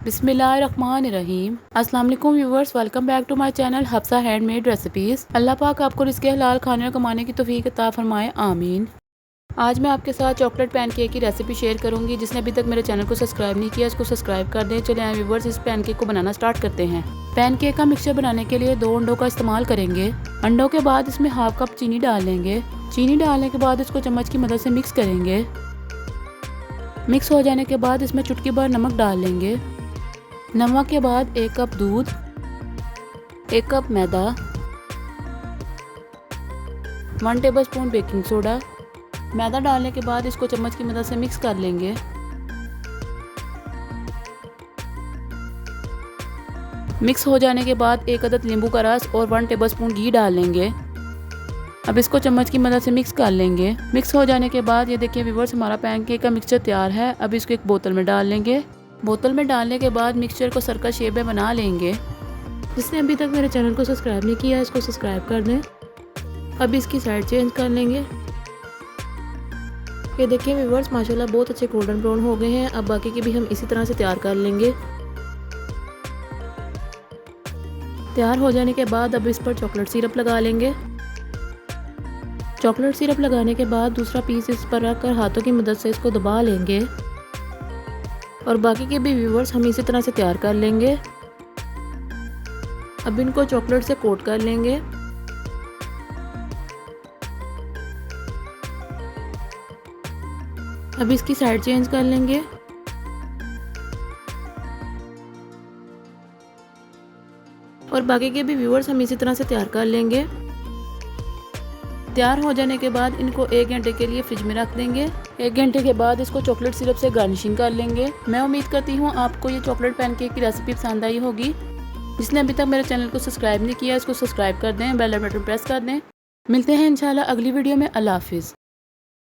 बिस्मिल्लाहिर्रहमानिर्रहीम। अस्सलाम वालेकुम viewers, welcome back to my channel Hafsa handmade recipes. अल्लाह पाक आपको रिज़्क़े हलाल खाने और कमाने की तौफीक अता फरमाए, आमीन। आज मैं आपके साथ चॉकलेट पैनकेक की रेसिपी शेयर करूंगी। जिसने अभी तक मेरे चैनल को सब्सक्राइब नहीं किया इसको सब्सक्राइब कर दें। चलिए व्यूवर्स, इस पैनकेक को बनाना स्टार्ट करते हैं। पैनकेक का मिक्सचर बनाने के लिए 2 अंडों का इस्तेमाल करेंगे। अंडों के बाद इसमें हाफ कप चीनी डाल लेंगे। चीनी डालने के बाद इसको चम्मच की मदद से मिक्स करेंगे। मिक्स हो जाने के बाद इसमें चुटकी भर नमक डाल लेंगे। नमक के बाद 1 कप दूध, 1 कप मैदा, 1 टेबलस्पून बेकिंग सोडा। मैदा डालने के बाद इसको चम्मच की मदद से मिक्स कर लेंगे। मिक्स हो जाने के बाद 1 अदद नींबू का रस और 1 टेबलस्पून घी डाल लेंगे। अब इसको चम्मच की मदद से मिक्स कर लेंगे। मिक्स हो जाने के बाद ये देखिए व्यूअर्स, हमारा पैनकेक का मिक्सचर तैयार है। अब इसको एक बोतल में डाल लेंगे। बोतल में डालने के बाद मिक्सचर को सर्कल शेप में बना लेंगे। जिसने अभी तक मेरे चैनल को सब्सक्राइब नहीं किया इसको सब्सक्राइब कर दें। अब इसकी साइड चेंज कर लेंगे। ये देखिए व्यूअर्स, माशाल्लाह बहुत अच्छे गोल्डन ब्राउन हो गए हैं। अब बाकी के भी हम इसी तरह से तैयार कर लेंगे। तैयार हो जाने के बाद अब इस पर चॉकलेट सिरप लगा लेंगे। चॉकलेट सिरप लगाने के बाद दूसरा पीस इस पर रखकर हाथों की मदद से इसको दबा लेंगे। और बाकी के भी व्यूअर्स हम इसी तरह से तैयार कर लेंगे। अब इनको चॉकलेट से कोट कर लेंगे। अब इसकी साइड चेंज कर लेंगे। और बाकी के भी व्यूअर्स हम इसी तरह से तैयार कर लेंगे। तैयार हो जाने के बाद इनको 1 घंटे के लिए फ्रिज में रख देंगे। 1 घंटे के बाद इसको चॉकलेट सिरप से गार्निशिंग कर लेंगे। मैं उम्मीद करती हूँ आपको ये चॉकलेट पैनकेक की रेसिपी पसंद आई होगी। जिसने अभी तक मेरे चैनल को सब्सक्राइब नहीं किया इसको सब्सक्राइब कर दें, बेल बटन प्रेस कर दें। मिलते हैं इंशाल्लाह अगली वीडियो में। अल्लाह हाफिज़।